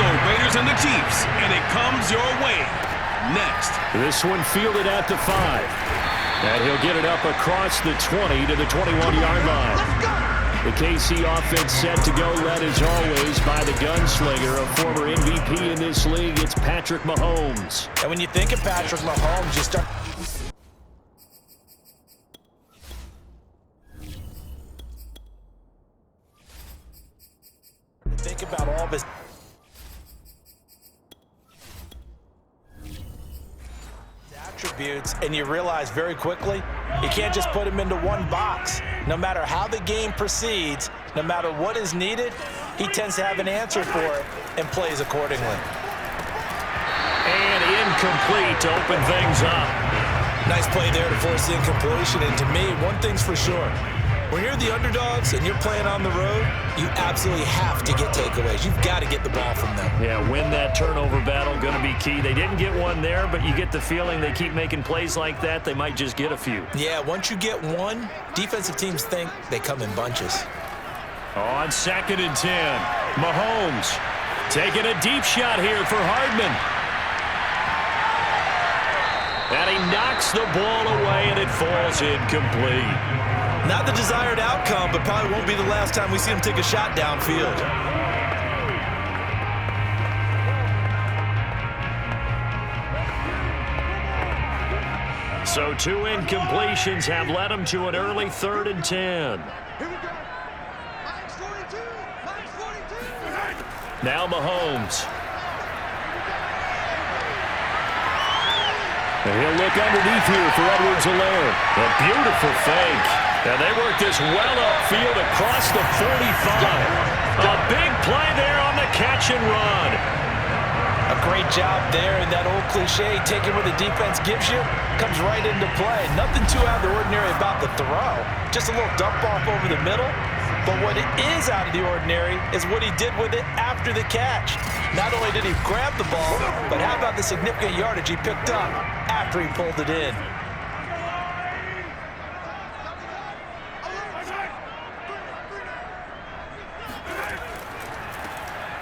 the Raiders and the Chiefs, and it comes your way. Next. This one fielded at the 5. And he'll get it up across the 20 to the 21-yard line. The KC offense set to go, led as always by the gunslinger, a former MVP in this league. It's Patrick Mahomes. And when you think of Patrick Mahomes, you start... think about all of his attributes, and you realize very quickly you can't just put him into one box. No matter how the game proceeds, no matter what is needed, he tends to have an answer for it and plays accordingly. And incomplete to open things up. Nice play there to force the incompletion, and to me, one thing's for sure. When you're the underdogs and you're playing on the road, you absolutely have to get takeaways. You've got to get the ball from them. Yeah, win that turnover battle, going to be key. They didn't get one there, but you get the feeling they keep making plays like that, they might just get a few. Yeah, once you get one, defensive teams think they come in bunches. On 2nd and 10, Mahomes taking a deep shot here for Hardman. And he knocks the ball away, and it falls incomplete. Not the desired outcome, but probably won't be the last time we see him take a shot downfield. So 2 incompletions have led him to an early 3rd and 10. Now Mahomes. And he'll look underneath here for Edwards-Helaire. A beautiful fake. And they work this well upfield across the 45. A big play there on the catch and run. A great job there, and that old cliche, taking what the defense gives you, comes right into play. Nothing too out of the ordinary about the throw. Just a little dump off over the middle. But what it is out of the ordinary is what he did with it after the catch. Not only did he grab the ball, but how about the significant yardage he picked up after he pulled it in.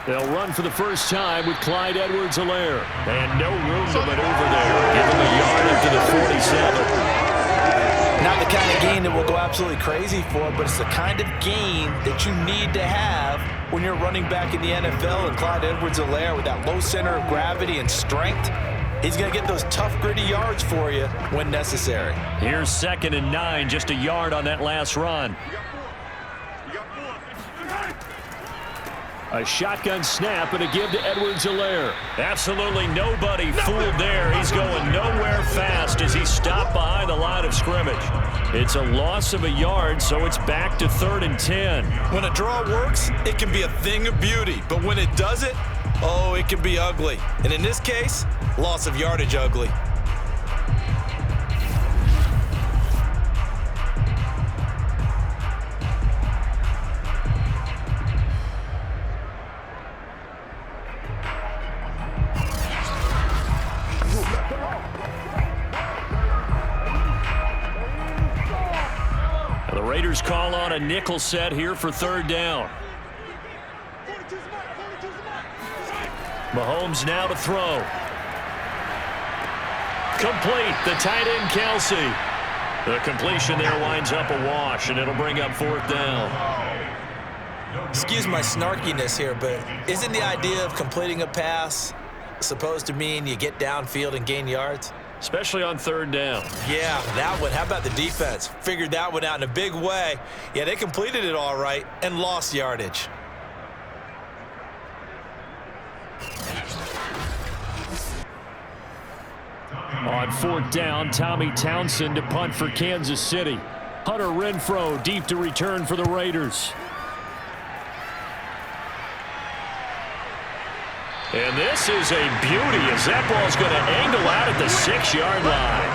They'll run for the first time with Clyde Edwards-Helaire. And no room to maneuver there. Give him a yard up to the 47. Not the kind of game that we'll go absolutely crazy for, but it's the kind of game that you need to have when you're running back in the NFL. And Clyde Edwards-Helaire, with that low center of gravity and strength, he's going to get those tough, gritty yards for you when necessary. Here's 2nd and 9, just a yard on that last run. A shotgun snap and a give to Edwards-Helaire. Absolutely nobody fooled there. He's going nowhere fast as he's stopped behind the line of scrimmage. It's a loss of a yard, so it's back to 3rd and 10. When a draw works, it can be a thing of beauty. But when it doesn't, oh, it can be ugly. And in this case, loss of yardage ugly. The Raiders call on a nickel set here for 3rd down. Mahomes now to throw. Complete. The tight end, Kelsey. The completion there winds up a wash, and it'll bring up 4th down. Excuse my snarkiness here, but isn't the idea of completing a pass supposed to mean you get downfield and gain yards? Especially on 3rd down. Yeah, that one. How about the defense? Figured that one out in a big way. Yeah, they completed it all right and lost yardage. On 4th down, Tommy Townsend to punt for Kansas City. Hunter Renfrow deep to return for the Raiders. And this is a beauty as that ball's going to angle out at the 6-yard line.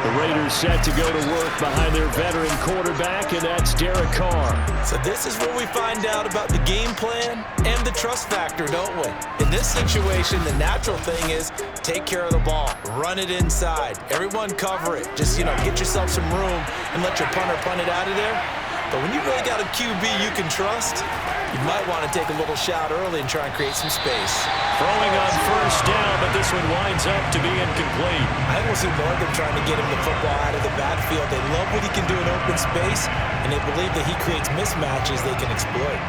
The Raiders set to go to work behind their veteran quarterback, and that's Derek Carr. So this is where we find out about the game plan and the trust factor, don't we? In this situation, the natural thing is take care of the ball, run it inside, everyone cover it. Just, get yourself some room and let your punter punt it out of there. But when you really got a QB you can trust, you might want to take a little shot early and try and create some space. Throwing on first down, but this one winds up to be incomplete. I will see more of them trying to get him the football out of the backfield. They love what he can do in open space, and they believe that he creates mismatches they can exploit.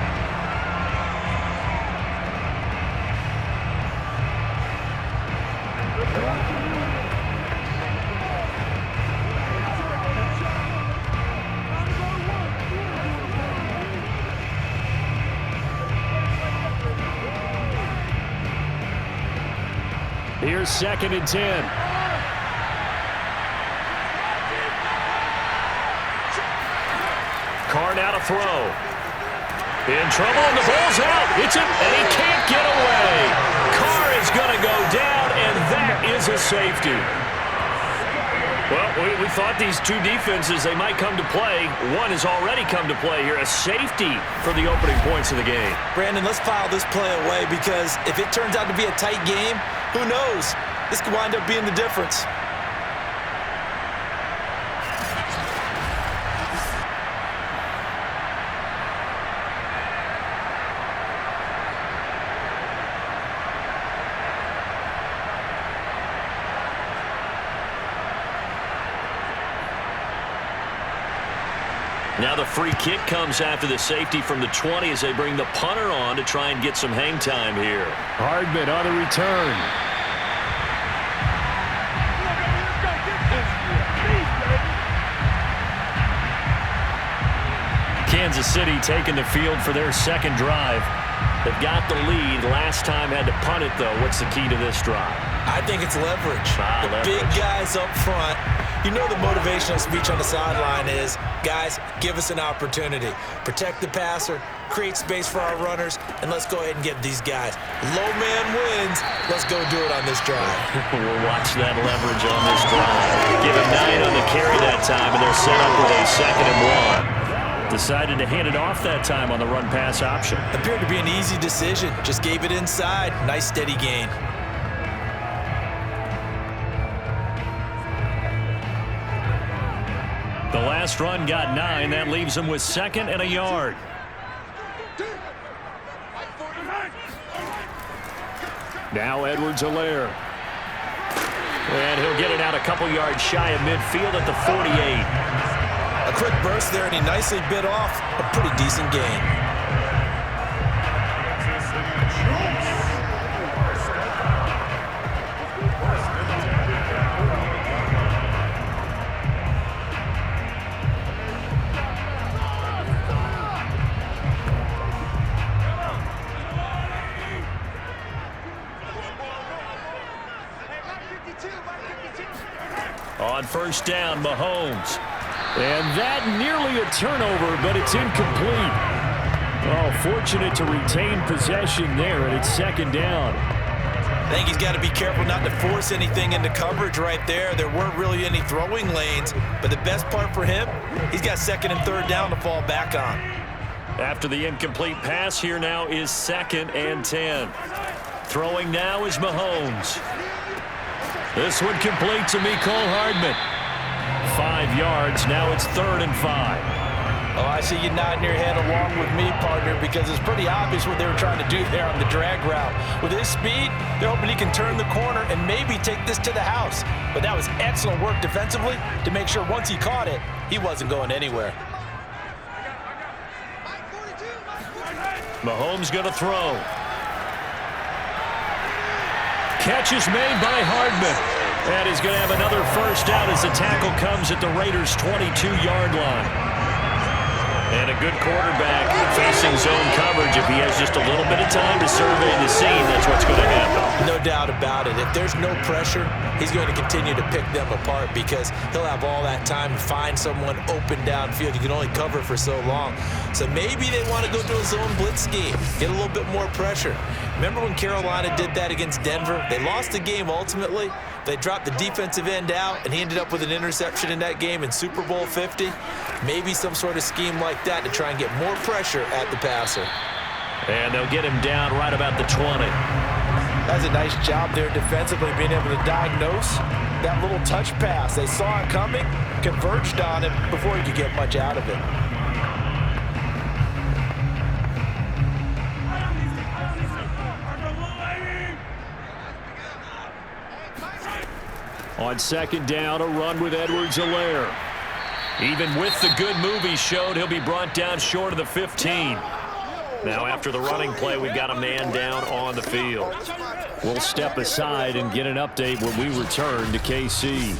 Here's 2nd and 10. Carr now to throw. In trouble, and the ball's out. It's it, and he can't get away. Carr is going to go down, and that is a safety. Well, we thought these two defenses, they might come to play. One has already come to play here, a safety for the opening points of the game. Brandon, let's file this play away because if it turns out to be a tight game, who knows? This could wind up being the difference. Now the free kick comes after the safety from the 20 as they bring the punter on to try and get some hang time here. Hardman on the return. Kansas City taking the field for their second drive. They've got the lead. Last time had to punt it, though. What's the key to this drive? I think it's leverage. Big guys up front. You know the motivational speech on the sideline is, guys, give us an opportunity. Protect the passer, create space for our runners, and let's go ahead and get these guys. Low man wins. Let's go do it on this drive. We'll watch that leverage on this drive. Give him 9 on the carry that time, and they're set up with a 2nd and 1. Decided to hand it off that time on the run-pass option. Appeared to be an easy decision. Just gave it inside. Nice steady gain. The last run got 9. That leaves him with 2nd and a yard. Now Edwards-Helaire. And he'll get it out a couple yards shy of midfield at the 48. A quick burst there, and he nicely bit off a pretty decent gain. On first down, Mahomes. And that nearly a turnover, but it's incomplete. Oh, fortunate to retain possession there, and it's 2nd down. I think he's got to be careful not to force anything into coverage right there. There weren't really any throwing lanes, but the best part for him, he's got 2nd and 3rd down to fall back on. After the incomplete pass, here now is 2nd and 10. Throwing now is Mahomes. This one complete to Mecole Hardman. 5 yards. Now it's 3rd and 5. Oh, I see you nodding your head along with me, partner, because it's pretty obvious what they were trying to do there on the drag route. With his speed, they're hoping he can turn the corner and maybe take this to the house. But that was excellent work defensively to make sure once he caught it, he wasn't going anywhere. Mahomes going to throw. Catch is made by Hardman. And he's going to have another first down as the tackle comes at the Raiders' 22-yard line. And a good quarterback facing zone coverage. If he has just a little bit of time to survey the scene, that's what's going to happen. No doubt about it. If there's no pressure, he's going to continue to pick them apart because he'll have all that time to find someone open downfield. You can only cover for so long. So maybe they want to go to a zone blitz scheme, get a little bit more pressure. Remember when Carolina did that against Denver? They lost the game ultimately. They dropped the defensive end out, and he ended up with an interception in that game in Super Bowl 50. Maybe some sort of scheme like that to try and get more pressure at the passer. And they'll get him down right about the 20. That's a nice job there defensively, being able to diagnose that little touch pass. They saw it coming, converged on it before he could get much out of it. On second down, a run with Edwards-Helaire. Even with the good move he showed, he'll be brought down short of the 15. Now after the running play, we've got a man down on the field. We'll step aside and get an update when we return to KC.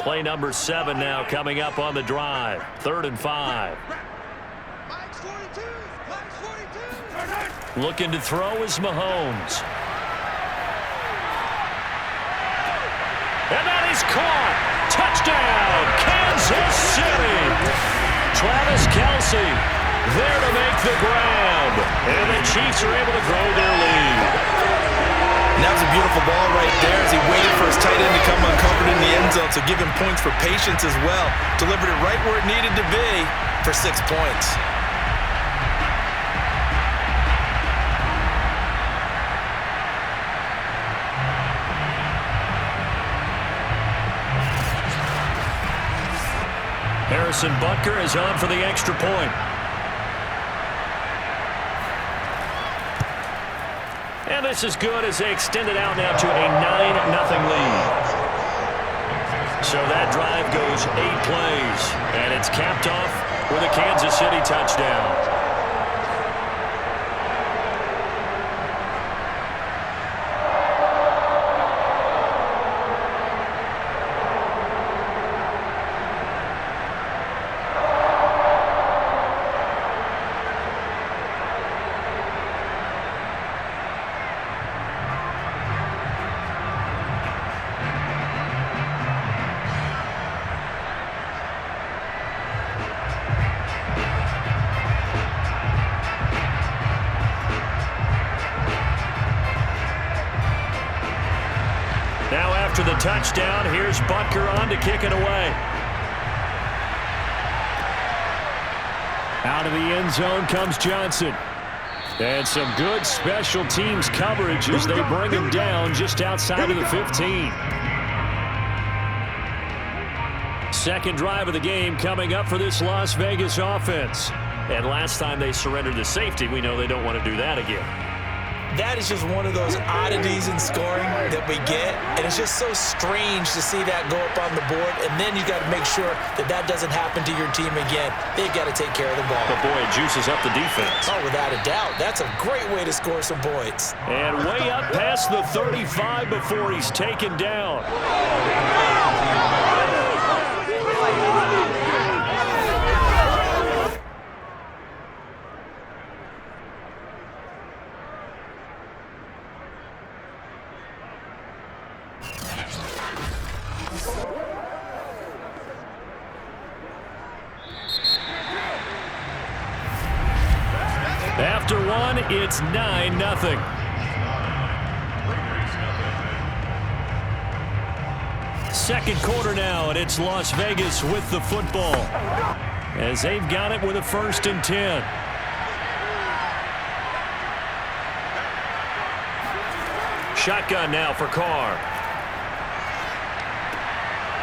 Play number 7 now coming up on the drive. 3rd and 5. Looking to throw is Mahomes. And that is caught. Touchdown, Kansas City. Travis Kelce there to make the grab. And the Chiefs are able to grow their lead. And that was a beautiful ball right there as he waited for his tight end to come uncovered in the end zone. So give him points for patience as well. Delivered it right where it needed to be for 6 points. Harrison Butker is on for the extra point. And this is good as they extend it out now to a 9-0 lead. So that drive goes 8 plays, and it's capped off with a Kansas City touchdown. Now after the touchdown, here's Butker on to kick it away. Out of the end zone comes Johnson. And some good special teams coverage as they bring him down just outside of the 15. Second drive of the game coming up for this Las Vegas offense. And last time they surrendered the safety, we know they don't want to do that again. That is just one of those oddities in scoring that we get, and it's just so strange to see that go up on the board, and then you got to make sure that that doesn't happen to your team again. They've got to take care of the ball. But boy, it juices up the defense. Oh, without a doubt. That's a great way to score some points. And way up past the 35 before he's taken down. After one, it's 9-0. Second quarter now, and it's Las Vegas with the football as they've got it with a 1st and 10. Shotgun now for Carr.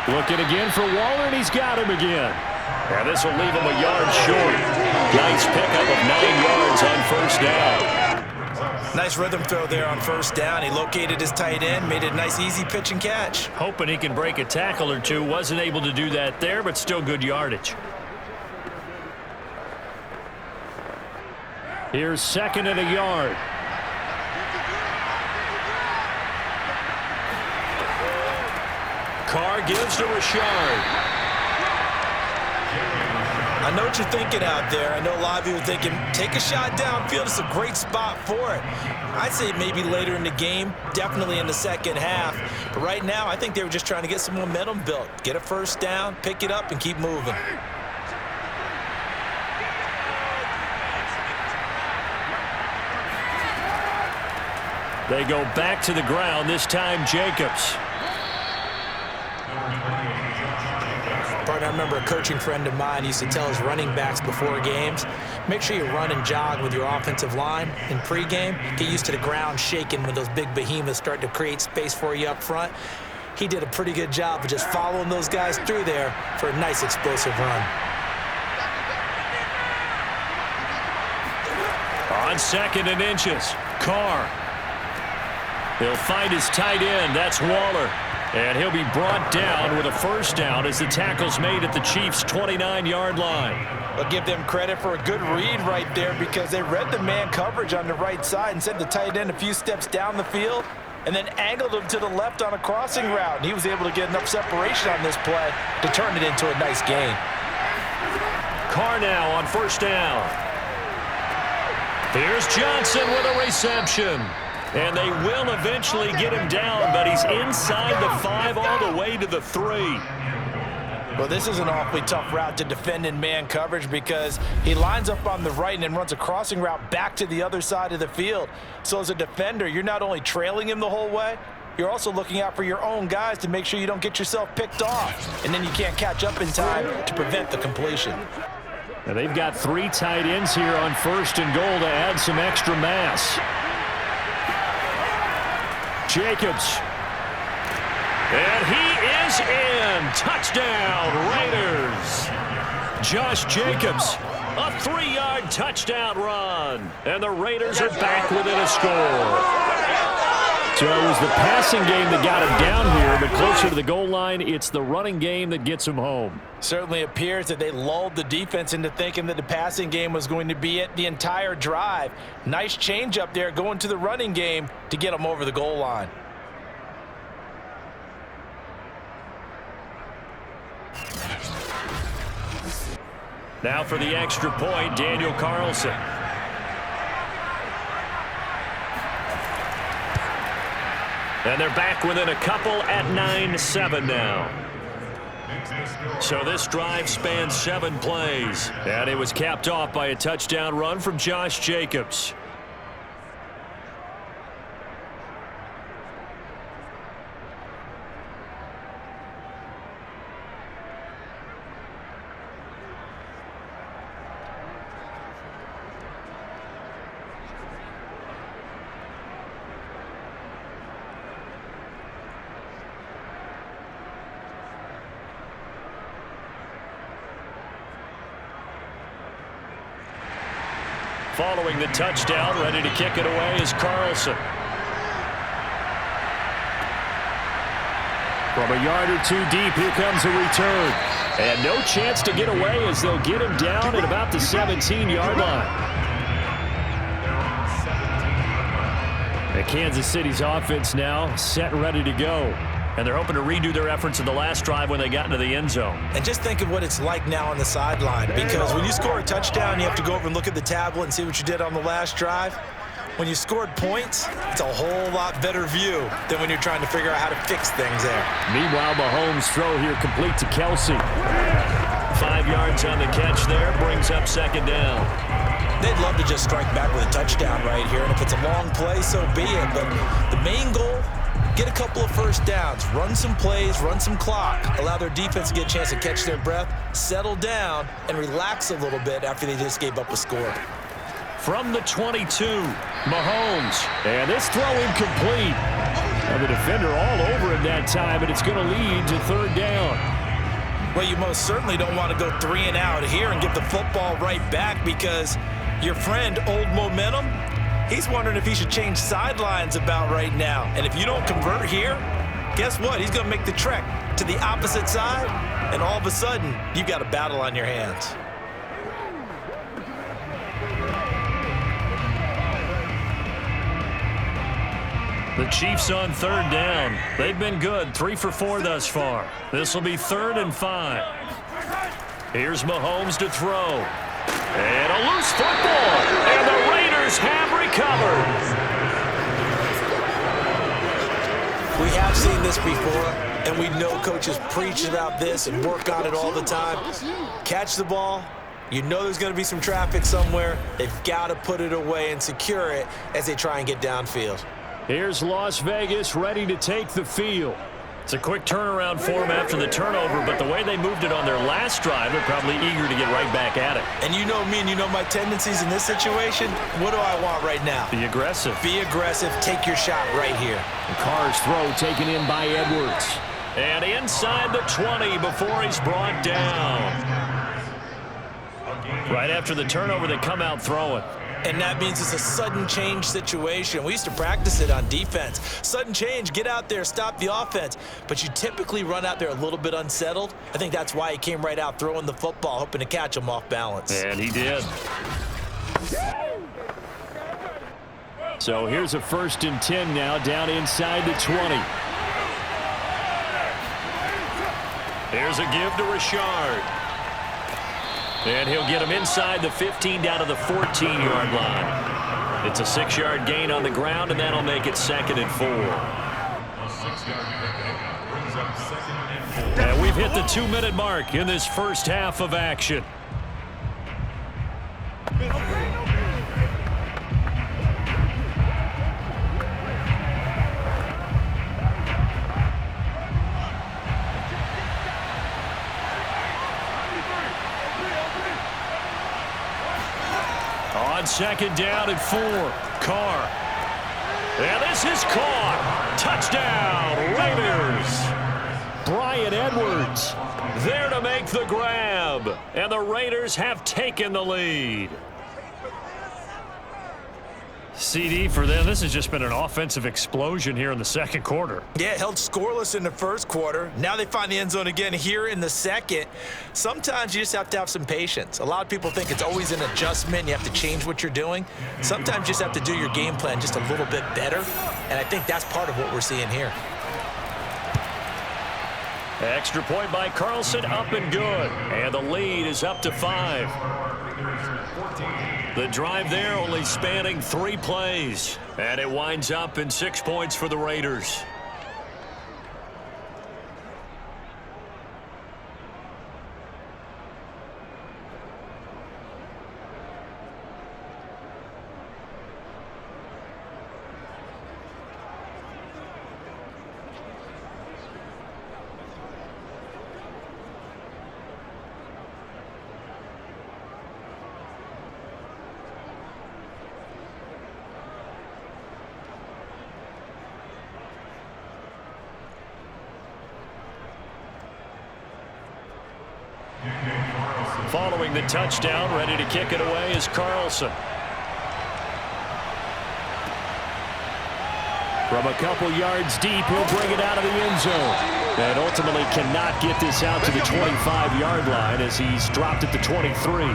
Looking again for Waller, and he's got him again. And this will leave him a yard short. Nice pickup of 9 yards on 1st down. Nice rhythm throw there on 1st down. He located his tight end, made it a nice, easy pitch and catch. Hoping he can break a tackle or two. Wasn't able to do that there, but still good yardage. Here's 2nd and a yard. Carr gives to Rashard. I know what you're thinking out there. I know a lot of you are thinking, take a shot downfield. It's a great spot for it. I'd say maybe later in the game, definitely in the second half. But right now, I think they were just trying to get some momentum built. Get a 1st down, pick it up, and keep moving. They go back to the ground, this time Jacobs. Partner, I'm remember a coaching friend of mine used to tell his running backs before games, make sure you run and jog with your offensive line in pregame. Get used to the ground shaking when those big behemoths start to create space for you up front. He did a pretty good job of just following those guys through there for a nice explosive run. On 2nd and inches, Carr. He'll find his tight end. That's Waller. And he'll be brought down with a first down as the tackle's made at the Chiefs' 29-yard line. I'll give them credit for a good read right there because they read the man coverage on the right side and sent the tight end a few steps down the field and then angled him to the left on a crossing route. And he was able to get enough separation on this play to turn it into a nice gain. Carr now on first down. Here's Johnson with a reception. And they will eventually get him down, but he's inside the 5 all the way to the 3. Well, this is an awfully tough route to defend in man coverage because he lines up on the right and then runs a crossing route back to the other side of the field. So as a defender, you're not only trailing him the whole way, you're also looking out for your own guys to make sure you don't get yourself picked off. And then you can't catch up in time to prevent the completion. Now they've got 3 tight ends here on 1st and goal to add some extra mass. Jacobs. And he is in. Touchdown, Raiders. Josh Jacobs, a 3-yard touchdown run. And the Raiders are back within a score. So it was the passing game that got him down here, but closer to the goal line, it's the running game that gets him home. Certainly appears that they lulled the defense into thinking that the passing game was going to be it the entire drive. Nice change up there going to the running game to get them over the goal line. Now for the extra point, Daniel Carlson. And they're back within a couple at 9-7 now. So this drive spans 7 plays. And it was capped off by a touchdown run from Josh Jacobs. Following the touchdown, ready to kick it away is Carlson. From a yard or 2 deep, here comes a return. And no chance to get away as they'll get him down at about the 17-yard line. And Kansas City's offense now set and ready to go. And they're hoping to redo their efforts in the last drive when they got into the end zone. And just think of what it's like now on the sideline, because when you score a touchdown, you have to go over and look at the tablet and see what you did on the last drive. When you scored points, it's a whole lot better view than when you're trying to figure out how to fix things there. Meanwhile, Mahomes' throw here complete to Kelsey. 5 yards on the catch there, brings up 2nd down. They'd love to just strike back with a touchdown right here, and if it's a long play, so be it. But the main goal, get a couple of first downs, run some plays, run some clock, allow their defense to get a chance to catch their breath, settle down, and relax a little bit after they just gave up a score. From the 22, Mahomes. And this throw incomplete. And the defender all over him that time, and it's going to lead to 3rd down. Well, you most certainly don't want to go 3 and out here and give the football right back because your friend, Old Momentum, he's wondering if he should change sidelines about right now. And if you don't convert here, guess what? He's going to make the trek to the opposite side, and all of a sudden, you've got a battle on your hands. The Chiefs on 3rd down. They've been good, 3 for 4 thus far. This will be 3rd and 5. Here's Mahomes to throw. And a loose football. And the Raiders have recovered. We have seen this before, and we know coaches preach about this and work on it all the time. Catch the ball. You know there's going to be some traffic somewhere. They've got to put it away and secure it as they try and get downfield. Here's Las Vegas ready to take the field. It's a quick turnaround for them after the turnover, but the way they moved it on their last drive, they're probably eager to get right back at it. And you know me and you know my tendencies in this situation. What do I want right now? Be aggressive. Be aggressive. Take your shot right here. The Carr's throw taken in by Edwards. And inside the 20 before he's brought down. Right after the turnover, they come out throwing. And that means it's a sudden change situation. We used to practice it on defense. Sudden change, get out there, stop the offense. But you typically run out there a little bit unsettled. I think that's why he came right out throwing the football, hoping to catch him off balance. And he did. So here's a 1st and 10 now, down inside the 20. Here's a give to Richard. And he'll get him inside the 15 down to the 14-yard line. It's a 6-yard gain on the ground, and that'll make it 2nd and 4. And we've hit the 2-minute mark in this first half of action. On 2nd down and 4, Carr. And this is caught. Touchdown, Raiders. Bryan Edwards there to make the grab. And the Raiders have taken the lead. CD for them, this has just been an offensive explosion here in the 2nd quarter. Yeah, held scoreless in the 1st quarter. Now they find the end zone again here in the 2nd. Sometimes you just have to have some patience. A lot of people think it's always an adjustment. You have to change what you're doing. Sometimes you just have to do your game plan just a little bit better. And I think that's part of what we're seeing here. Extra point by Carlson, up and good. And the lead is up to 5. The drive there only spanning 3 plays. And it winds up in 6 points for the Raiders. Following the touchdown, ready to kick it away is Carlson. From a couple yards deep, he'll bring it out of the end zone. And ultimately cannot get this out to the 25-yard line as he's dropped at the 23.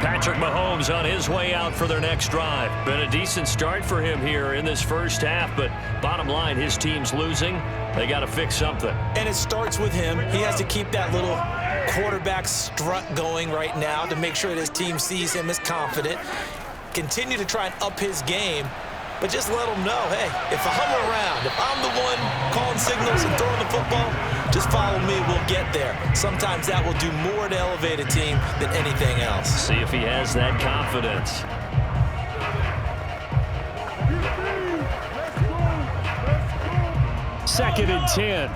Patrick Mahomes on his way out for their next drive. Been a decent start for him here in this first half, but bottom line, his team's losing. They got to fix something. And it starts with him. He has to keep that little quarterback strut going right now to make sure that his team sees him as confident. Continue to try and up his game, but just let him know, hey, if I'm around, if I'm the one calling signals and throwing the football, just follow me, we'll get there. Sometimes that will do more to elevate a team than anything else. See if he has that confidence. Second and 10.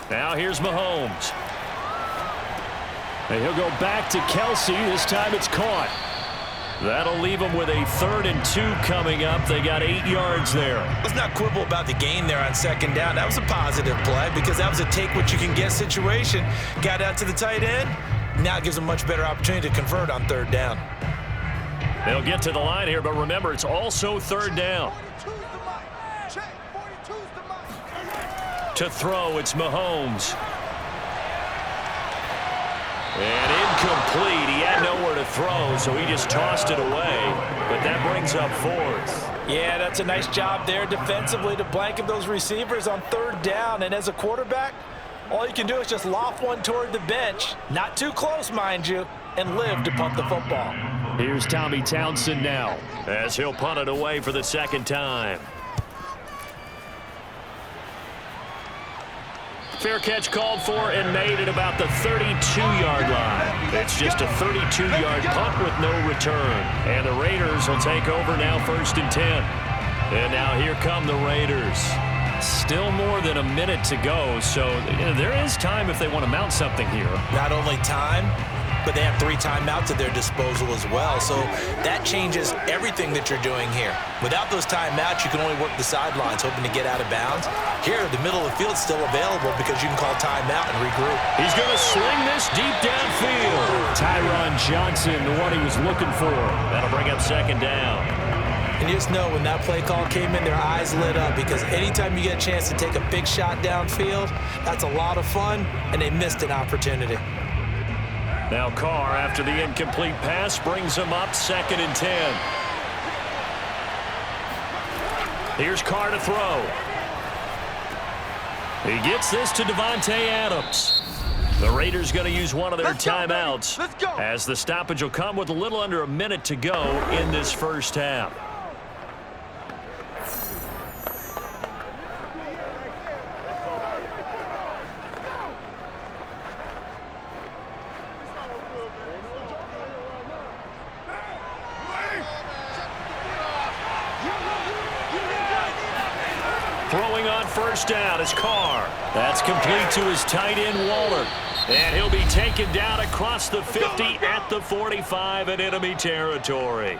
Now here's Mahomes. And he'll go back to Kelsey. This time it's caught. That'll leave them with a 3rd and 2 coming up. They got 8 yards there. Let's not quibble about the gain there on 2nd down. That was a positive play because that was a take-what-you-can-get situation. Got out to the tight end. Now it gives them a much better opportunity to convert on 3rd down. They'll get to the line here, but remember, it's also 3rd down. To throw, it's Mahomes. And incomplete. He had nowhere to throw, so he just tossed it away. But that brings up 4th. Yeah, that's a nice job there defensively to blanket those receivers on 3rd down. And as a quarterback, all you can do is just loft one toward the bench. Not too close, mind you, and live to punt the football. Here's Tommy Townsend now, as he'll punt it away for the 2nd time. Fair catch called for and made at about the 32-yard line. It's just a 32-yard punt with no return. And the Raiders will take over now 1st and 10. And now here come the Raiders. Still more than a minute to go, so there is time if they want to mount something here. Not only time, but they have 3 timeouts at their disposal as well. So that changes everything that you're doing here. Without those timeouts, you can only work the sidelines, hoping to get out of bounds. Here, the middle of the field's still available because you can call timeout and regroup. He's going to sling this deep downfield. Tyron Johnson, the one he was looking for. That'll bring up 2nd down. And you just know when that play call came in, their eyes lit up because anytime you get a chance to take a big shot downfield, that's a lot of fun, and they missed an opportunity. Now Carr, after the incomplete pass, brings him up 2nd and 10. Here's Carr to throw. He gets this to Devontae Adams. The Raiders going to use one of their timeouts as the stoppage will come with a little under a minute to go in this first half. Throwing on 1st down is Carr. That's complete to his tight end, Waller. And he'll be taken down across the 50 at the 45 in enemy territory.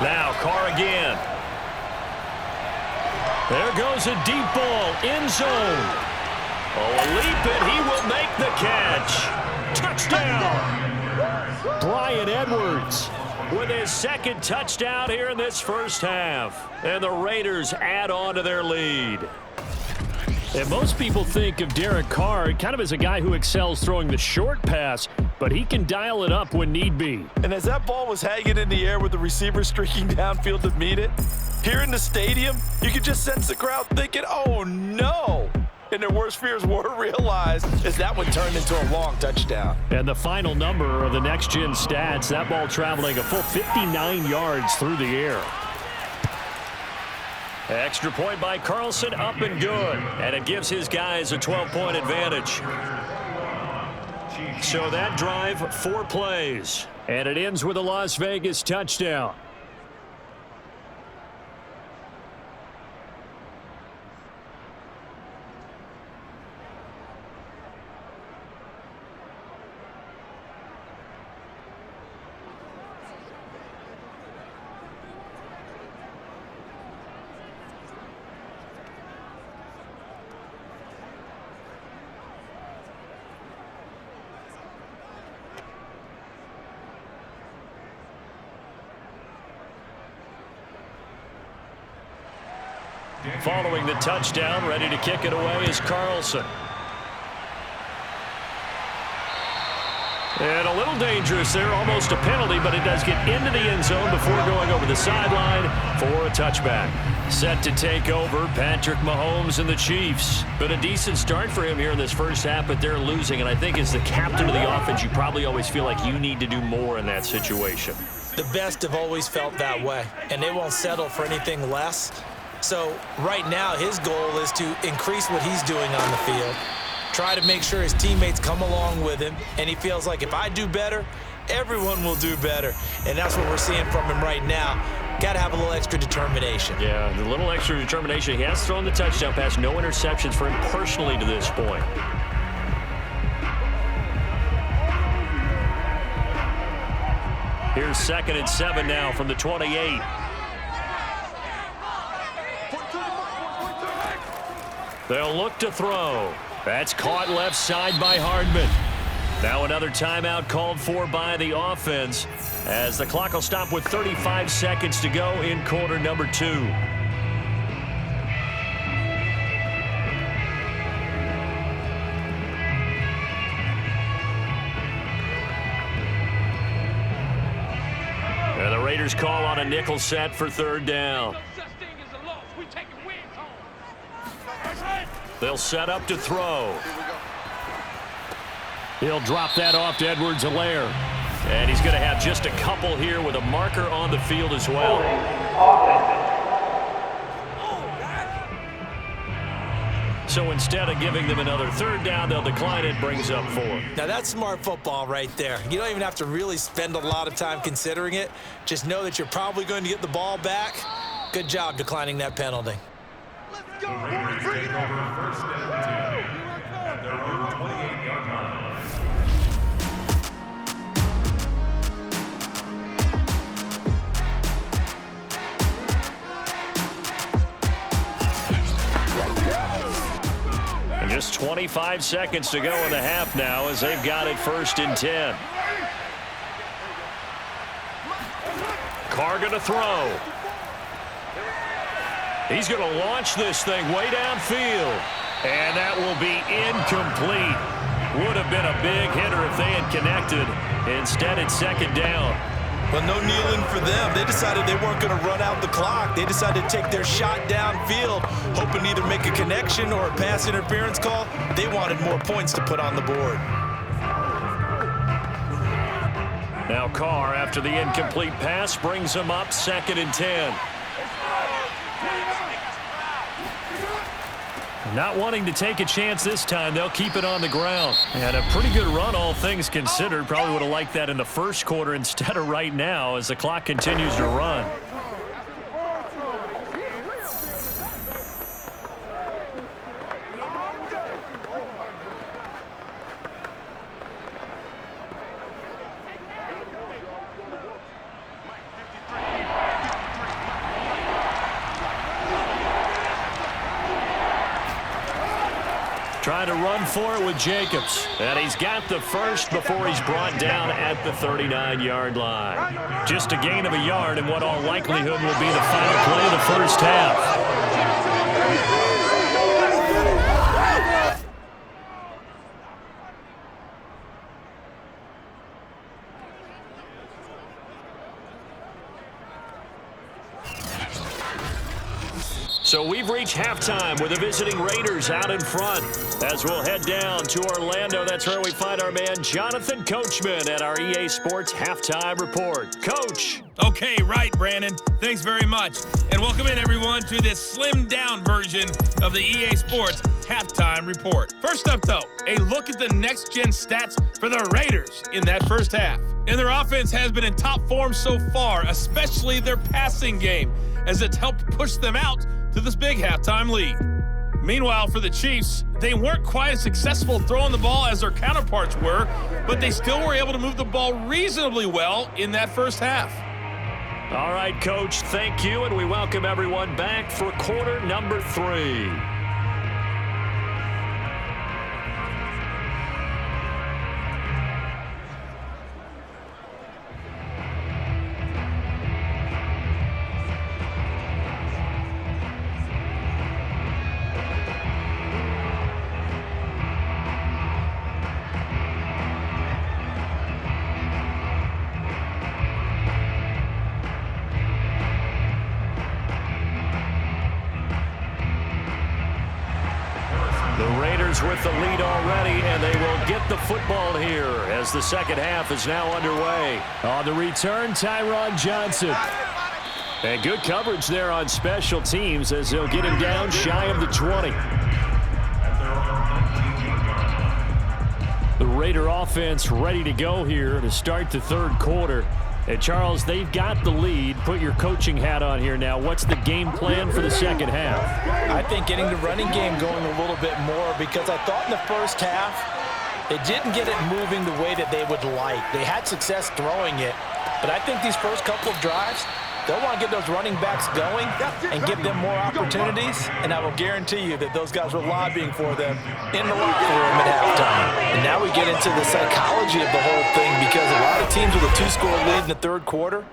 Now Carr again. There goes a deep ball, end zone. Oh, a leap, and he will make the catch. Touchdown! Bryan Edwards with his 2nd touchdown here in this first half. And the Raiders add on to their lead. And most people think of Derek Carr kind of as a guy who excels throwing the short pass, but he can dial it up when need be. And as that ball was hanging in the air with the receiver streaking downfield to meet it, here in the stadium, you could just sense the crowd thinking, oh no! And their worst fears were realized as that one turned into a long touchdown. And the final number of the next-gen stats, that ball traveling a full 59 yards through the air. Extra point by Carlson, up and good. And it gives his guys a 12-point advantage. So that drive, 4 plays. And it ends with a Las Vegas touchdown. Following the touchdown, ready to kick it away is Carlson. And a little dangerous there, almost a penalty, but it does get into the end zone before going over the sideline for a touchback. Set to take over, Patrick Mahomes and the Chiefs. But a decent start for him here in this first half, but they're losing. And I think as the captain of the offense, you probably always feel like you need to do more in that situation. The best have always felt that way, and they won't settle for anything less. So right now, his goal is to increase what he's doing on the field, try to make sure his teammates come along with him, and he feels like if I do better, everyone will do better. And that's what we're seeing from him right now. Got to have a little extra determination. Yeah, the little extra determination. He has thrown the touchdown pass, no interceptions for him personally to this point. Here's 2nd and 7 now from the 28. They'll look to throw. That's caught left side by Hardman. Now another timeout called for by the offense as the clock will stop with 35 seconds to go in quarter number 2. And the Raiders call on a nickel set for third down. They'll set up to throw. He'll drop that off to Edwards-Helaire. And he's going to have just a couple here with a marker on the field as well. So instead of giving them another third down, they'll decline it, brings up 4. Now that's smart football right there. You don't even have to really spend a lot of time considering it. Just know that you're probably going to get the ball back. Good job declining that penalty. Let's go, boys. Bring it on. First down 10 at their own 28-yard line. Just 25 seconds to go in the half now as they've got it 1st and 10. Carr going to throw. He's going to launch this thing way downfield. And that will be incomplete. Would have been a big hitter if they had connected. Instead, it's 2nd down. Well, no kneeling for them. They decided they weren't going to run out the clock. They decided to take their shot downfield, hoping to either make a connection or a pass interference call. They wanted more points to put on the board. Now Carr, after the incomplete pass, brings them up 2nd and 10. Not wanting to take a chance this time, they'll keep it on the ground. And a pretty good run, all things considered. Probably would have liked that in the first quarter instead of right now as the clock continues to run. Trying to run for it with Jacobs. And he's got the first before he's brought down at the 39-yard line. Just a gain of a yard in what all likelihood will be the final play of the first half. So we've reached halftime with the visiting Raiders out in front. As we'll head down to Orlando, that's where we find our man Jonathan Coachman at our EA Sports Halftime Report. Coach. Okay, right, Brandon. Thanks very much. And welcome in, everyone, to this slimmed-down version of the EA Sports Halftime Report. First up, though, a look at the next-gen stats for the Raiders in that first half. And their offense has been in top form so far, especially their passing game, as it's helped push them out to this big halftime lead. Meanwhile, for the Chiefs, they weren't quite as successful throwing the ball as their counterparts were, but they still were able to move the ball reasonably well in that first half. All right, Coach, thank you, and we welcome everyone back for quarter number 3. With the lead already, and they will get the football here as the second half is now underway. On the return, Tyron Johnson. And good coverage there on special teams as they'll get him down shy of the 20. The Raider offense ready to go here to start the third quarter. And Charles, they've got the lead. Put your coaching hat on here now. What's the game plan for the second half? I think getting the running game going a little bit more, because I thought in the first half it didn't get it moving the way that they would like. They had success throwing it, but I think these first couple of drives, they'll want to get those running backs going and give them more opportunities, and I will guarantee you that those guys were lobbying for them in the locker room at halftime. And now we get into the psychology of the whole thing, because a lot of teams with a 2-score lead in the third quarter,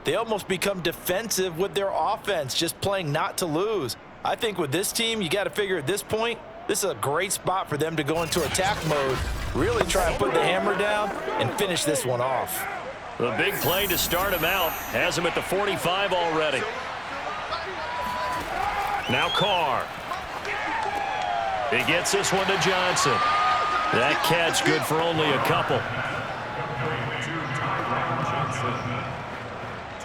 they almost become defensive with their offense, just playing not to lose. I think with this team, you got to figure at this point, this is a great spot for them to go into attack mode, really try and put the hammer down and finish this one off. The big play to start him out has him at the 45 already. Now Carr. He gets this one to Johnson. That catch good for only a couple. 2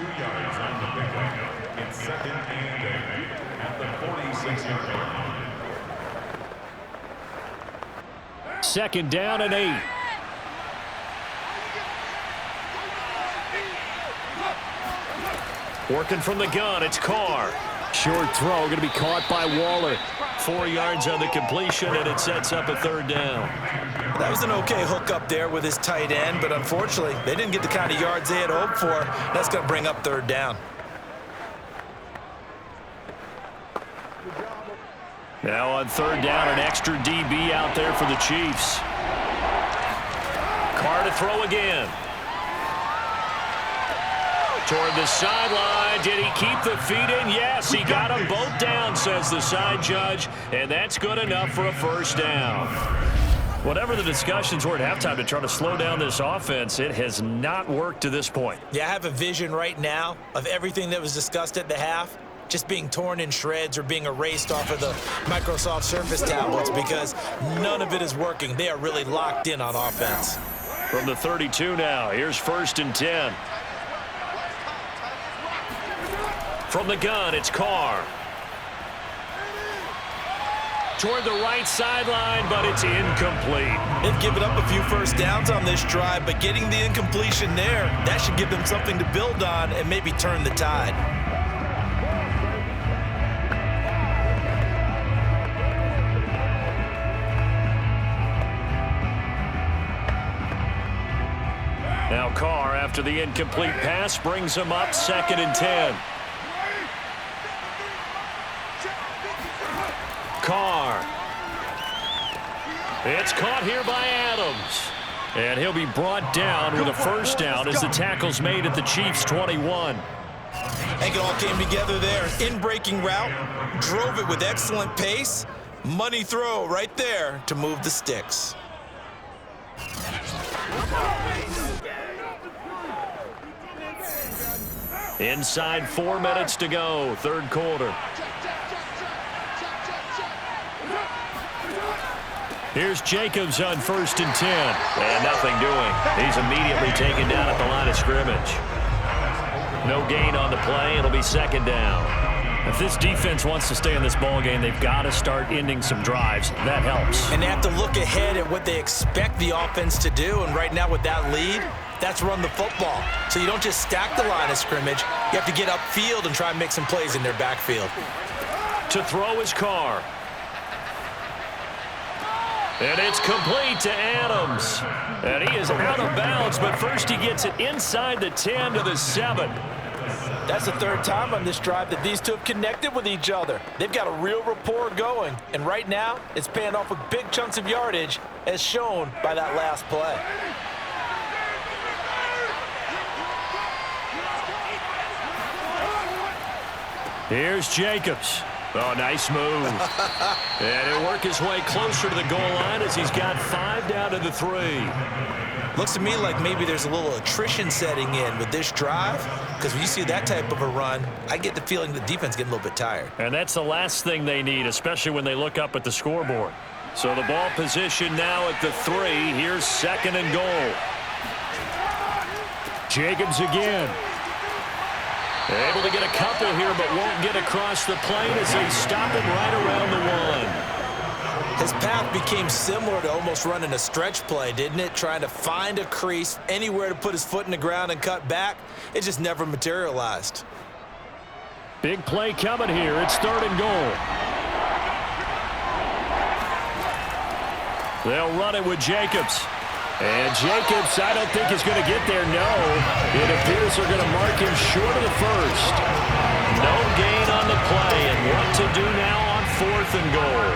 yards on the pickup. It's 2nd and 8 at the 46-yard line. 2nd down and 8. Working from the gun, it's Carr. Short throw, going to be caught by Waller. 4 yards on the completion, and it sets up a 3rd down. That was an okay hook up there with his tight end, but unfortunately, they didn't get the kind of yards they had hoped for. That's going to bring up 3rd down. Now on 3rd down, an extra DB out there for the Chiefs. Carr to throw again. Toward the sideline. Did he keep the feet in? Yes, he got them both down, says the side judge, and that's good enough for a 1st down. Whatever the discussions were at halftime to try to slow down this offense, it has not worked to this point. Yeah, I have a vision right now of everything that was discussed at the half just being torn in shreds or being erased off of the Microsoft Surface tablets because none of it is working. They are really locked in on offense. From the 32 now, here's 1st and 10. From the gun, it's Carr. Toward the right sideline, but it's incomplete. They've given up a few 1st downs on this drive, but getting the incompletion there, that should give them something to build on and maybe turn the tide. Now Carr, after the incomplete pass, brings him up 2nd and 10. Carr. It's caught here by Adams. And he'll be brought down with a 1st down as the tackle's made at the Chiefs' 21. I think it all came together there. In-breaking route, drove it with excellent pace. Money throw right there to move the sticks. Inside 4 minutes to go, 3rd quarter. Here's Jacobs on 1st and 10. And nothing doing. He's immediately taken down at the line of scrimmage. No gain on the play. It'll be 2nd down. If this defense wants to stay in this ballgame, they've got to start ending some drives. That helps. And they have to look ahead at what they expect the offense to do. And right now with that lead, that's run the football. So you don't just stack the line of scrimmage. You have to get upfield and try and make some plays in their backfield. To throw is Carr. And it's complete to Adams. And he is out of bounds, but first he gets it inside the 10 to the 7. That's the 3rd time on this drive that these two have connected with each other. They've got a real rapport going. And right now, it's paying off with big chunks of yardage, as shown by that last play. Here's Jacobs. Oh, nice move. And he'll work his way closer to the goal line as he's got 5 down to the 3. Looks to me like maybe there's a little attrition setting in with this drive, because when you see that type of a run, I get the feeling the defense getting a little bit tired. And that's the last thing they need, especially when they look up at the scoreboard. So the ball position now at the 3. Here's 2nd and goal. Jacobs again. Able to get a couple here, but won't get across the plane as they stop him right around the 1. His path became similar to almost running a stretch play, didn't it? Trying to find a crease, anywhere to put his foot in the ground and cut back. It just never materialized. Big play coming here. It's 3rd and goal. They'll run it with Jacobs. And Jacobs, I don't think is going to get there. No, it appears they're going to mark him short of the 1st. No gain on the play, and what to do now on 4th and goal.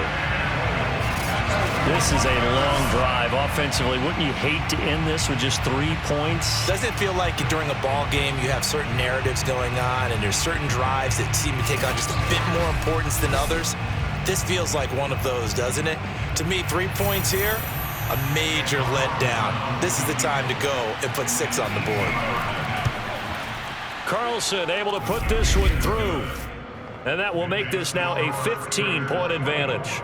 This is a long drive offensively. Wouldn't you hate to end this with just 3 points? Doesn't it feel like during a ball game you have certain narratives going on and there's certain drives that seem to take on just a bit more importance than others? This feels like one of those, doesn't it? To me, 3 points here, a major letdown. This is the time to go and put 6 on the board. Carlson able to put this one through. And that will make this now a 15-point advantage.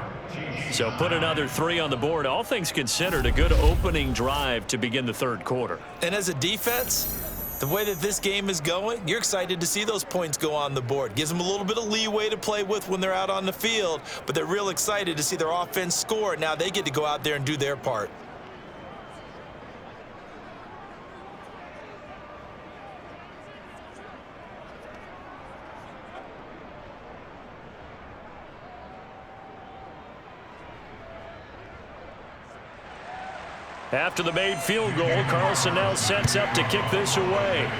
So put another 3 on the board. All things considered, a good opening drive to begin the third quarter. And as a defense, the way that this game is going, you're excited to see those points go on the board. Gives them a little bit of leeway to play with when they're out on the field, but they're real excited to see their offense score. Now they get to go out there and do their part. After the made field goal, Carlson now sets up to kick this away.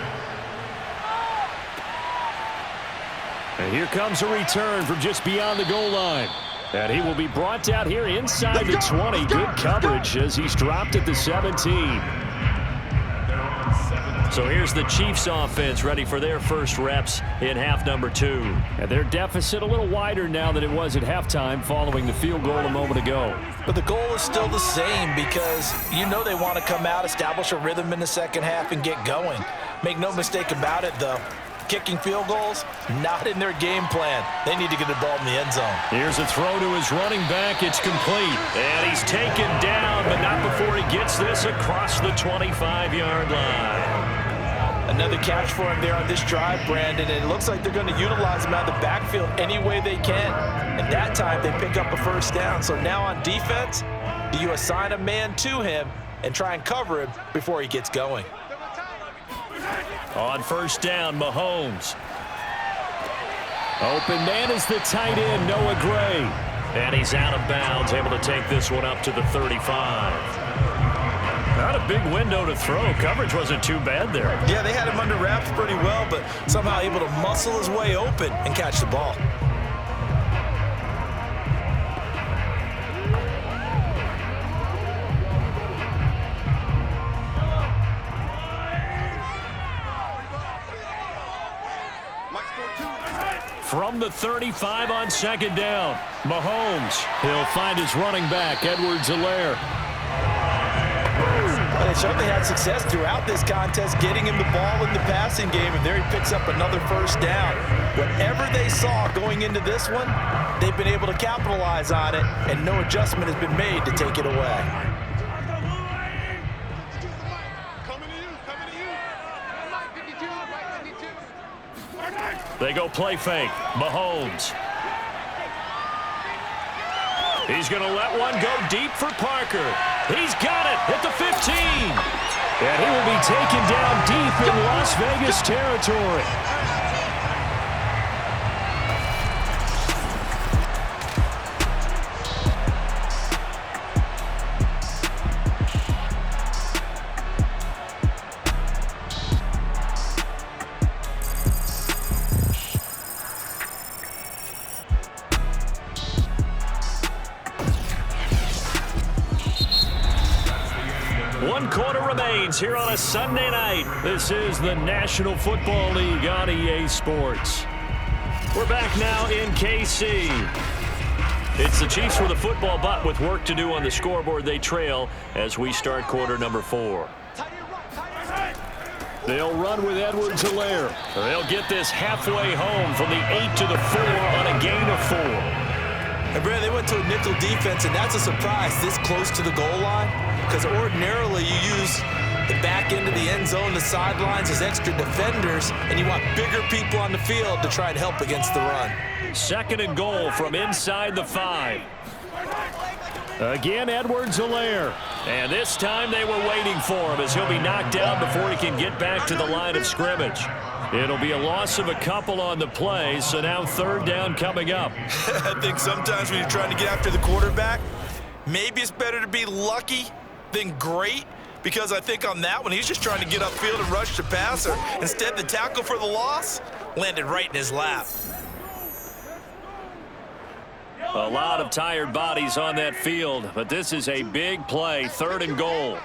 And here comes a return from just beyond the goal line. And he will be brought down here inside the 20. Good coverage as he's dropped at the 17. So here's the Chiefs offense ready for their first reps in half number 2. And their deficit a little wider now than it was at halftime following the field goal a moment ago. But the goal is still the same because you know they want to come out, establish a rhythm in the second half, and get going. Make no mistake about it, though. Kicking field goals, not in their game plan. They need to get the ball in the end zone. Here's a throw to his running back. It's complete. And he's taken down, but not before he gets this across the 25-yard line. Another catch for him there on this drive, Brandon, and it looks like they're going to utilize him out of the backfield any way they can. And that time, they pick up a first down. So now on defense, do you assign a man to him and try and cover him before he gets going? On first down, Mahomes. Open man is the tight end, Noah Gray. And he's out of bounds, able to take this one up to the 35. Not a big window to throw. Coverage wasn't too bad there. Yeah, they had him under wraps pretty well, but somehow able to muscle his way open and catch the ball. From the 35 on second down, Mahomes. He'll find his running back, Edwards-Helaire. They certainly had success throughout this contest, getting him the ball in the passing game, and there he picks up another first down. Whatever they saw going into this one, they've been able to capitalize on it, and no adjustment has been made to take it away. They go play fake. Mahomes. He's going to let one go deep for Parker. He's got it at the 15. And he will be taken down deep in Las Vegas territory. One quarter remains here on a Sunday night. This is the National Football League on EA Sports. We're back now in KC. It's the Chiefs with a football, but with work to do on the scoreboard. They trail as we start quarter number 4. They'll run with Edwards-Helaire. They'll get this halfway home from the 8 to the 4 on a gain of 4. And Brad, they went to a nickel defense, and that's a surprise this close to the goal line, because ordinarily you use the back end of the end zone, the sidelines as extra defenders, and you want bigger people on the field to try and help against the run. Second and goal from inside the 5. Again, Edwards-Helaire. And this time they were waiting for him as he'll be knocked down before he can get back to the line of scrimmage. It'll be a loss of a couple on the play, so now third down coming up. I think sometimes when you're trying to get after the quarterback, maybe it's better to be lucky than great, because I think on that one, he's just trying to get upfield and rush the passer. Instead, the tackle for the loss landed right in his lap. A lot of tired bodies on that field, but this is a big play, third and goal.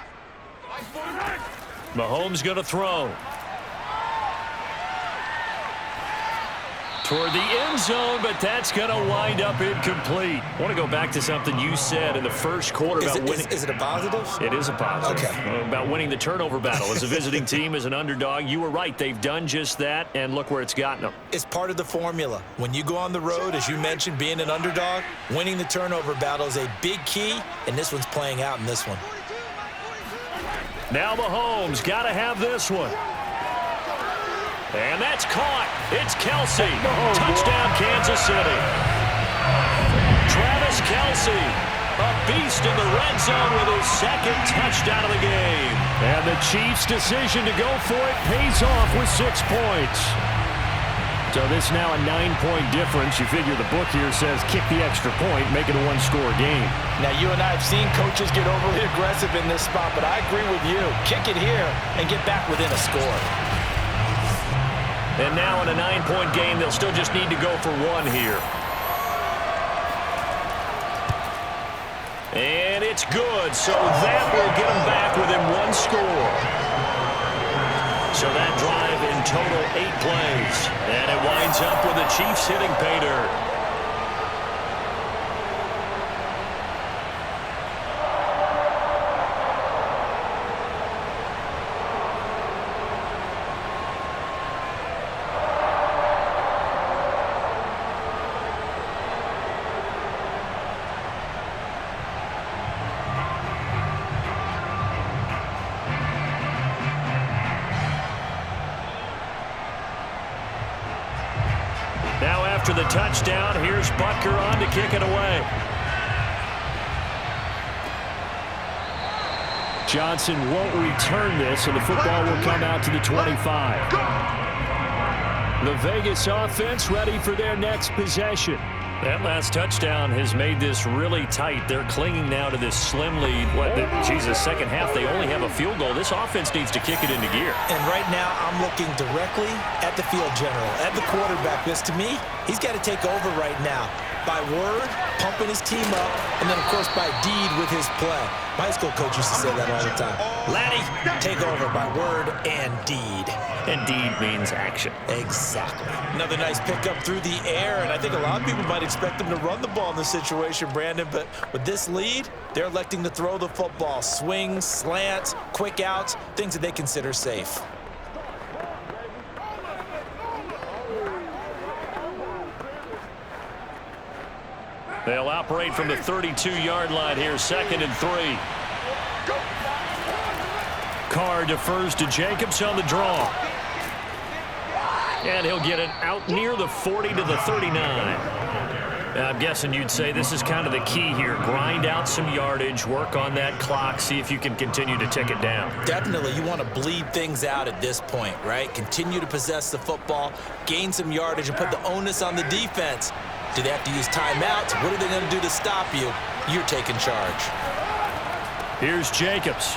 Mahomes going to throw. toward the end zone, but that's going to wind up incomplete. I want to go back to something you said in the first quarter about winning. Is it a positive? It is a positive. Okay. About winning the turnover battle. As a visiting team, as an underdog, you were right. They've done just that, and look where it's gotten them. It's part of the formula. When you go on the road, as you mentioned, being an underdog, winning the turnover battle is a big key, and this one's playing out in this one. Now Mahomes got to have this one. And that's caught. It's Kelsey. Touchdown, Kansas City. Travis Kelsey, a beast in the red zone with his second touchdown of the game. And the Chiefs' decision to go for it pays off with 6 points. So this now a 9-point difference. You figure the book here says kick the extra point, make it a one-score game. Now, you and I have seen coaches get overly aggressive in this spot, but I agree with you. Kick it here and get back within a score. And now in a 9-point game, they'll still just need to go for one here. And it's good, so that will get them back within one score. So that drive in total 8 plays. And it winds up with the Chiefs hitting pay dirt. Now after the touchdown, here's Butker on to kick it away. Johnson won't return this, and the football will come out to the 25. The Vegas offense ready for their next possession. That last touchdown has made this really tight. They're clinging now to this slim lead. Second half, they only have a field goal. This offense needs to kick it into gear. And right now, I'm looking directly at the field general, at the quarterback, because to me, he's got to take over right now. By word, pumping his team up, and then, of course, by deed with his play. My high school coach used to say that all the time. Laddie, take over by word and deed. And deed means action. Exactly. Another nice pickup through the air, and I think a lot of people might expect them to run the ball in this situation, Brandon, but with this lead, they're electing to throw the football. Swings, slants, quick outs, things that they consider safe. They'll operate from the 32-yard line here, 2nd and 3. Carr defers to Jacobs on the draw. And he'll get it out near the 40 to the 39. I'm guessing you'd say this is kind of the key here. Grind out some yardage, work on that clock, see if you can continue to tick it down. Definitely, you want to bleed things out at this point, right? Continue to possess the football, gain some yardage, and put the onus on the defense. Do they have to use timeouts? What are they going to do to stop you? You're taking charge. Here's Jacobs.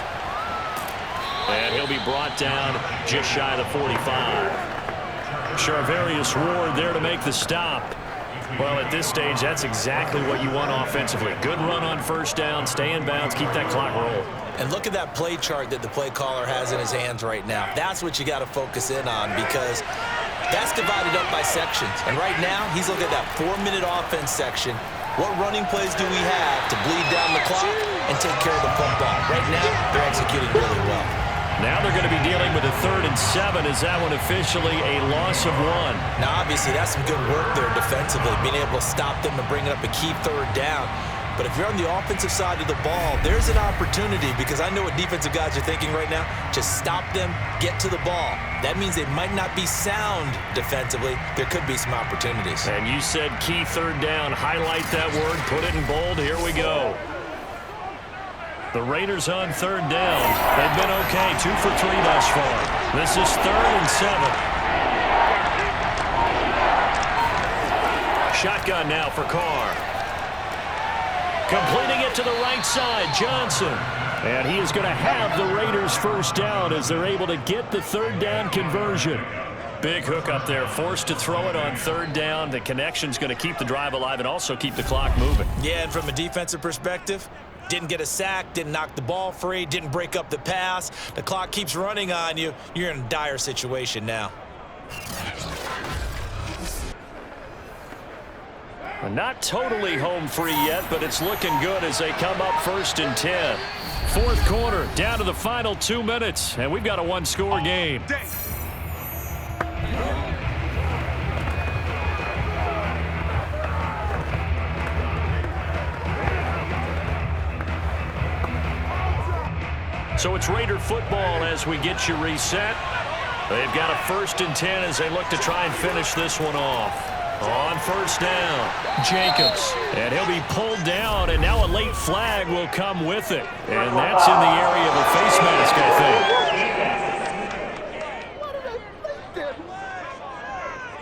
And he'll be brought down just shy of the 45. Charvarius Ward there to make the stop. Well, at this stage, that's exactly what you want offensively. Good run on first down, stay in bounds, keep that clock rolling. And look at that play chart that the play caller has in his hands right now. That's what you got to focus in on, because that's divided up by sections. And right now, he's looking at that 4-minute offense section. What running plays do we have to bleed down the clock and take care of the football? Right now, they're executing really well. Now they're going to be dealing with a 3rd and 7. Is that one officially a loss of 1? Now, obviously, that's some good work there defensively, being able to stop them and bringing up a key 3rd down. But if you're on the offensive side of the ball, there's an opportunity, because I know what defensive guys are thinking right now. Just stop them, get to the ball. That means they might not be sound defensively. There could be some opportunities. And you said key 3rd down. Highlight that word, put it in bold. Here we go. The Raiders on 3rd down. They've been okay, 2 for 3 thus far. This is 3rd and 7. Shotgun now for Carr. Completing it to the right side, Johnson. And he is going to have the Raiders first down as they're able to get the 3rd down conversion. Big hook up there, forced to throw it on 3rd down. The connection's going to keep the drive alive and also keep the clock moving. Yeah, and from a defensive perspective, didn't get a sack, didn't knock the ball free, didn't break up the pass. The clock keeps running on you. You're in a dire situation now. Not totally home free yet, but it's looking good as they come up 1st and 10. Fourth quarter, down to the final 2 minutes, and we've got a one-score game. So it's Raider football as we get you reset. They've got a 1st and 10 as they look to try and finish this one off. On 1st down, Jacobs. And he'll be pulled down, and now a late flag will come with it. And that's in the area of a face mask, I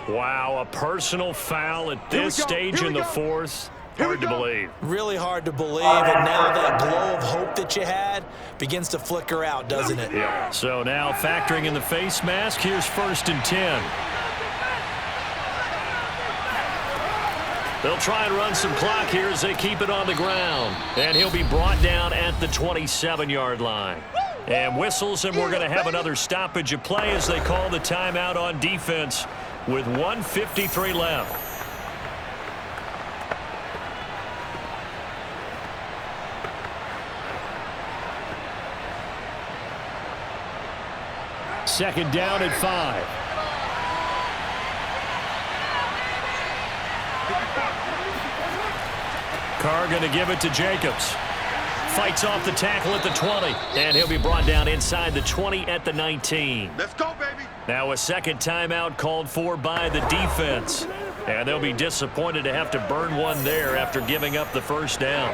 think. Wow, a personal foul at this stage in the fourth. Hard to believe. Really hard to believe, and now that glow of hope that you had begins to flicker out, doesn't it? Yeah. So now factoring in the face mask, here's 1st and 10. They'll try and run some clock here as they keep it on the ground. And he'll be brought down at the 27-yard line. And whistles, and we're going to have another stoppage of play as they call the timeout on defense with 1:53 left. Second down at 5. Carr going to give it to Jacobs. Fights off the tackle at the 20. And he'll be brought down inside the 20 at the 19. Let's go, baby. Now a second timeout called for by the defense. And they'll be disappointed to have to burn one there after giving up the first down.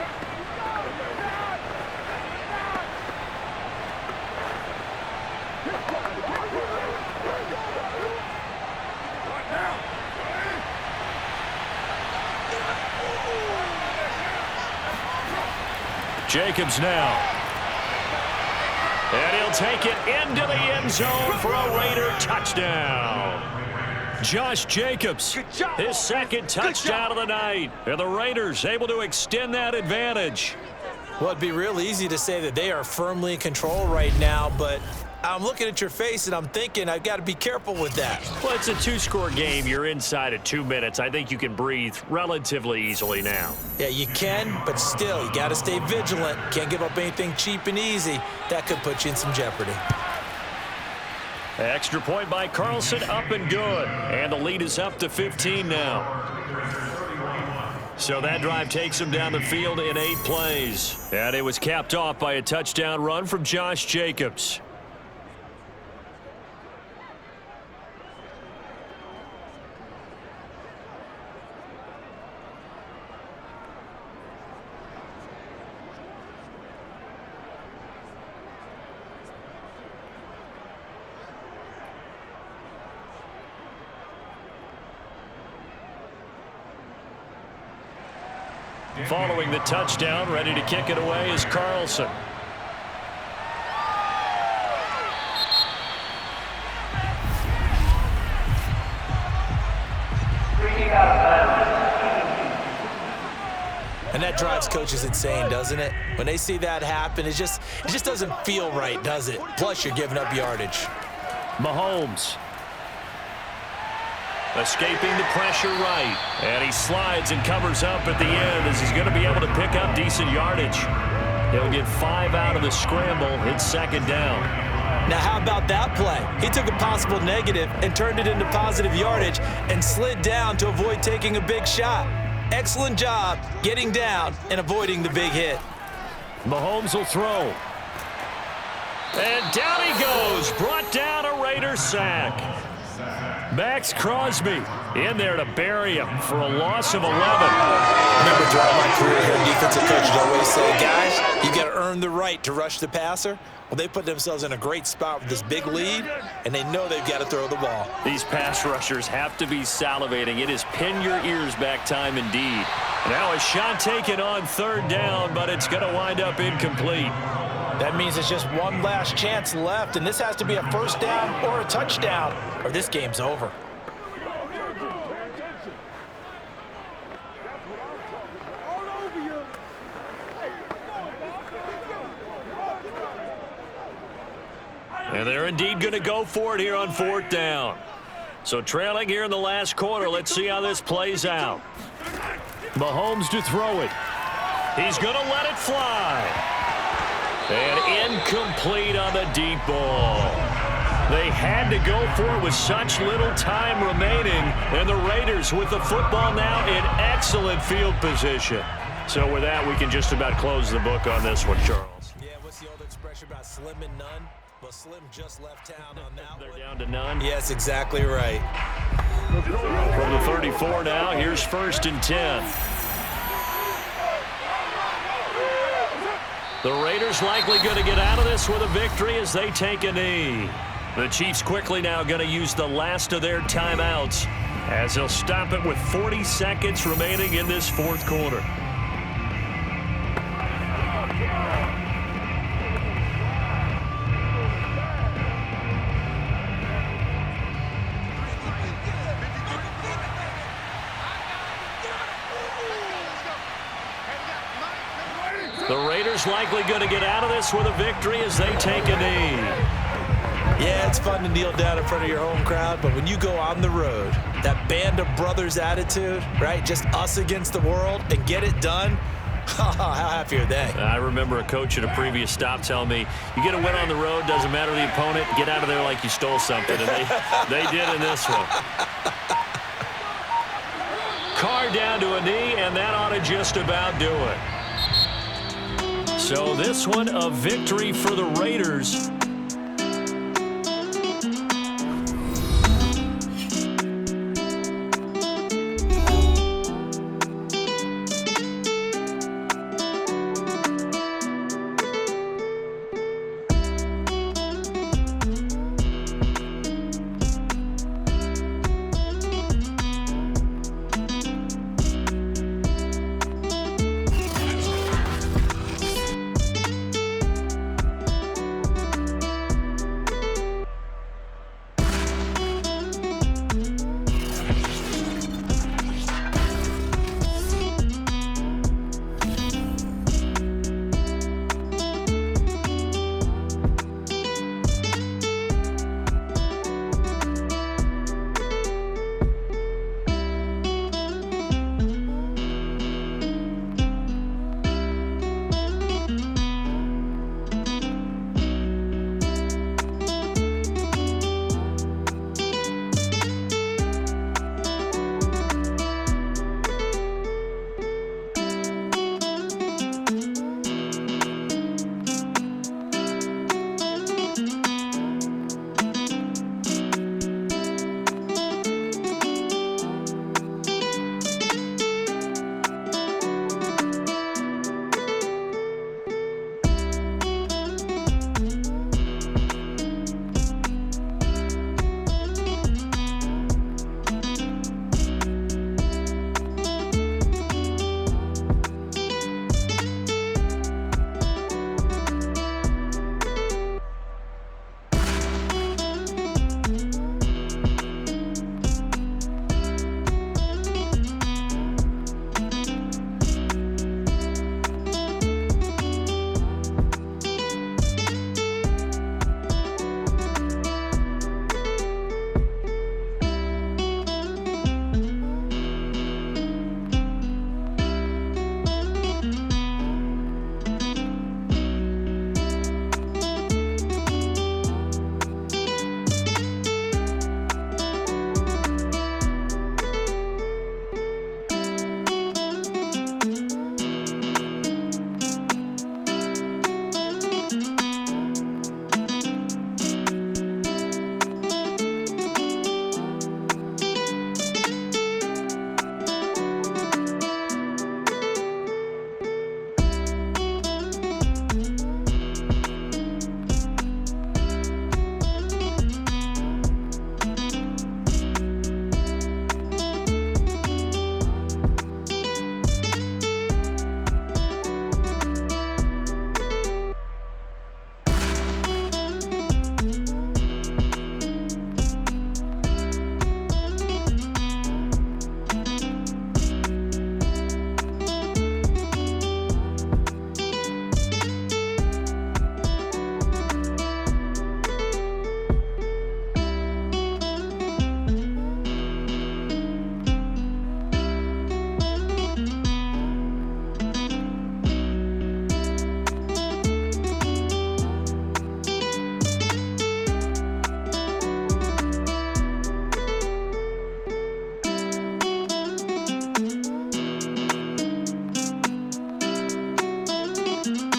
Jacobs now. And he'll take it into the end zone for a Raider touchdown. Josh Jacobs, his second touchdown of the night. And the Raiders able to extend that advantage. Well, it'd be real easy to say that they are firmly in control right now, but I'm looking at your face and I'm thinking I've got to be careful with that. Well, it's a 2-score game. You're inside at 2 minutes. I think you can breathe relatively easily now. Yeah, you can, but still, you got to stay vigilant. Can't give up anything cheap and easy. That could put you in some jeopardy. Extra point by Carlson, up and good. And the lead is up to 15 now. So that drive takes him down the field in 8 plays. And it was capped off by a touchdown run from Josh Jacobs. Following the touchdown, ready to kick it away is Carlson. And that drives coaches insane, doesn't it? When they see that happen, it just doesn't feel right, does it? Plus, you're giving up yardage. Mahomes. Escaping the pressure right. And he slides and covers up at the end as he's going to be able to pick up decent yardage. He'll get 5 out of the scramble. It's second down. Now, how about that play? He took a possible negative and turned it into positive yardage and slid down to avoid taking a big shot. Excellent job getting down and avoiding the big hit. Mahomes will throw. And down he goes. Brought down a Raider sack. Max Crosby in there to bury him for a loss of 11. Remember, throughout my career here, defensive coaches always say, guys, you got to earn the right to rush the passer. Well, they put themselves in a great spot with this big lead, and they know they've got to throw the ball. These pass rushers have to be salivating. It is pin your ears back time indeed. Now a shot taken on third down, but it's going to wind up incomplete. That means it's just one last chance left, and this has to be a first down or a touchdown, or this game's over. And they're indeed going to go for it here on fourth down. So trailing here in the last quarter, let's see how this plays out. Mahomes to throw it. He's going to let it fly. And incomplete on the deep ball. They had to go for it with such little time remaining. And the Raiders with the football now in excellent field position. So with that, we can just about close the book on this one, Charles. Yeah, what's the old expression about slim and none? Well, Slim just left town on that They're one. down to none. Yes, exactly right. From the 34 now, here's 1st and 10. The Raiders likely going to get out of this with a victory as they take a knee. The Chiefs quickly now going to use the last of their timeouts as they'll stop it with 40 seconds remaining in this 4th quarter. The Raiders likely going to get out of this with a victory as they take a knee. Yeah, it's fun to kneel down in front of your home crowd, but when you go on the road, that band of brothers attitude, right? Just us against the world and get it done. How happy are they? I remember a coach at a previous stop telling me, you get a win on the road, doesn't matter the opponent, get out of there like you stole something. And they did in this one. Carr down to a knee, and that ought to just about do it. So this one, a victory for the Raiders.